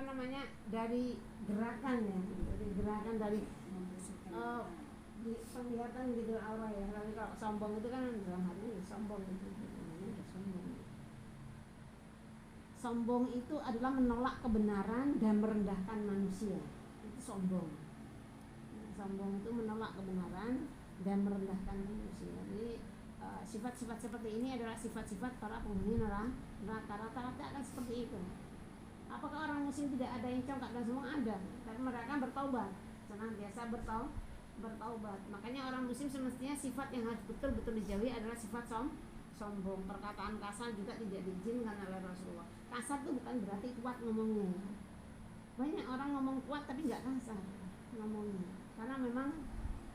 namanya, dari gerakan ya, dari gerakan dari di penglihatan gitu aura ya. Tapi kalau sombong itu kan dalam hati sombong itu namanya sombong. Sombong itu adalah menolak kebenaran dan merendahkan manusia. Itu sombong. Sombong itu menolak kebenaran dan merendahkan manusia. Jadi sifat-sifat seperti ini adalah sifat-sifat para penghuni neraka. Rata-rata akan seperti itu. Apakah orang muslim tidak ada yang congkak dan semua ada? Tapi mereka bertaubat, senantiasa bertaubat. Makanya orang muslim semestinya sifat yang harus betul-betul dijauhi adalah sifat sombong. Perkataan kasar juga tidak diizinkan oleh Rasulullah. Kasar itu bukan berarti kuat ngomongnya. Banyak orang ngomong kuat tapi nggak kasar ngomongnya. Karena memang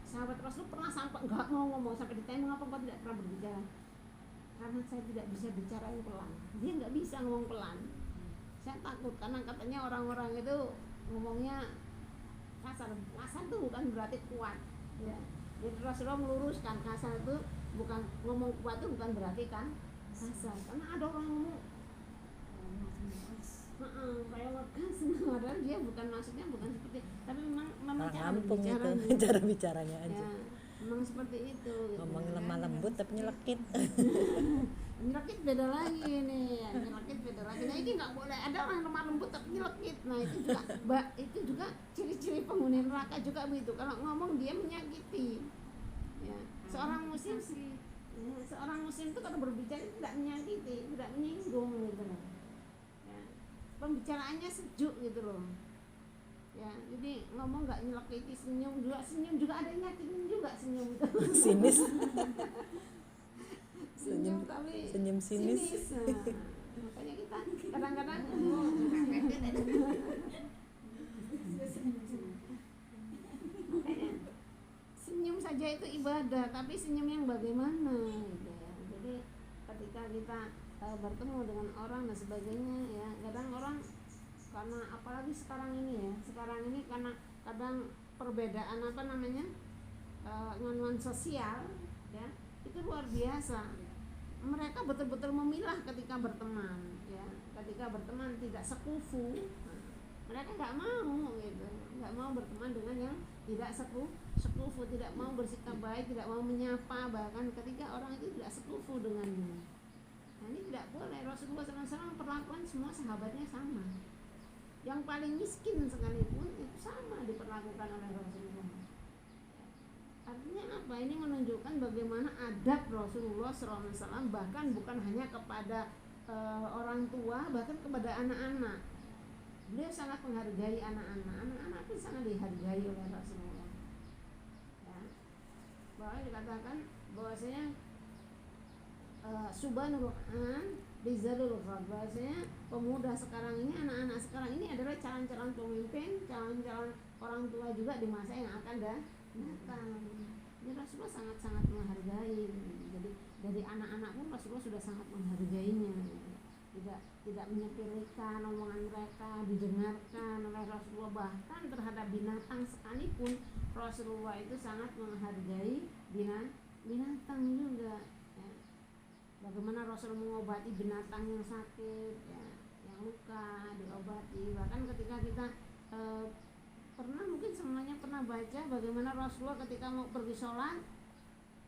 sahabat Rasul pernah sampai nggak mau ngomong, sampai ditanya mengapa kau tidak pernah berbicara. Karena saya tidak bisa bicara yang pelan. Dia nggak bisa ngomong pelan. Saya takut karena katanya orang-orang itu ngomongnya kasar. Kasar itu bukan berarti kuat ya. Jadi Rasulullah meluruskan kasar itu bukan, ngomong kuat itu bukan berarti kan kasar. Karena ada orang ngomong kayak ngegas, padahal dia bukan, maksudnya bukan seperti, tapi memang cara bicaranya, cara bicaranya aja ya, memang seperti itu gitu. Ngomong lemah lembut tapi nyelekit. Nyelekit beda lagi nih, nyelekit beda lagi. Nah ini nggak boleh, ada orang lemah lembut tapi nyelekit. Nah itu juga ciri-ciri penghuni neraka juga begitu. Kalau ngomong dia menyakiti ya. Seorang muslim itu kalau berbicara tidak menyakiti, tidak menyinggung gitu loh ya. Pembicaraannya sejuk gitu loh ya. Jadi ngomong nggak nyelekiti, senyum juga ada yang nyakitin juga, senyum itu sinis. senyum tapi senyum sinis. Nah, makanya kita kadang-kadang senyum saja itu ibadah, tapi senyum yang bagaimana gitu ya. Jadi ketika kita bertemu dengan orang dan sebagainya ya, kadang orang karena apalagi sekarang ini karena kadang perbedaan nganuan sosial ya, itu luar biasa. Mereka betul-betul memilah ketika berteman ya, ketika berteman tidak sekufu. Mereka nggak mau gitu, nggak mau berteman dengan yang tidak sekufu, tidak mau bersikap baik, tidak mau menyapa, bahkan ketika orang itu tidak sekufu dengannya. Nah ini tidak boleh. Rasulullah SAW perlakuan semua sahabatnya sama. Yang paling miskin sekalipun itu sama diperlakukan oleh Rasulullah. Artinya apa? Ini menunjukkan bagaimana adab Rasulullah SAW, bahkan bukan hanya kepada orang tua, bahkan kepada anak-anak. Beliau sangat menghargai anak-anak pun sangat dihargai oleh Rasulullah ya. Bahwa dikatakan bahwasanya subhanul an bizalul ghad, bahwasanya pemuda sekarang ini, anak-anak sekarang ini adalah calon-calon pemimpin, calon-calon orang tua juga di masa yang akan datang. Jadi Rasulullah sangat-sangat menghargai. Jadi dari anak-anak pun Rasulullah sudah sangat menghargainya. Tidak menyepelekan omongan mereka, didengarkan oleh Rasulullah. Bahkan terhadap binatang sekalipun Rasulullah itu sangat menghargai binatang juga ya. Bagaimana Rasul mengobati binatang yang sakit ya, yang luka diobati. Bahkan ketika kita mungkin semuanya pernah baca bagaimana Rasulullah ketika mau pergi sholat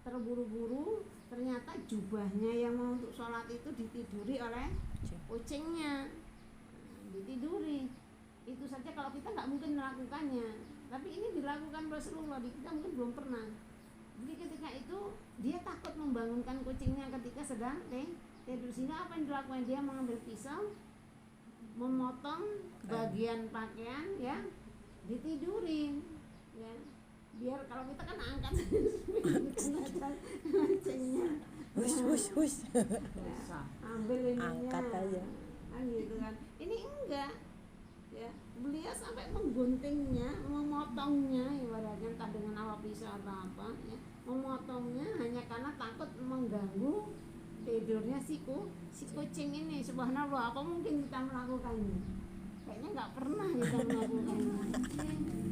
terburu-buru, ternyata jubahnya yang mau untuk sholat itu ditiduri oleh kucingnya, ditiduri. Itu saja kalau kita nggak mungkin melakukannya, tapi ini dilakukan Rasulullah, kita mungkin belum pernah. Jadi ketika itu dia takut membangunkan kucingnya ketika sedang tidur, sehingga apa yang dilakukan? Dia mengambil pisau, memotong bagian pakaian ya, ditidurin ya. Biar kalau kita kan angkat kucingnya, hush ya, ambil ininya, angkat aja kan gitu kan. Ini enggak ya, beliau sampai mengguntingnya, memotongnya, ibaratnya entah dengan awak pisau atau apa ya, memotongnya hanya karena takut mengganggu tidurnya si kucing ini. Subhanallah, apa mungkin kita melakukannya? Kayaknya nggak pernah kita melakukannya.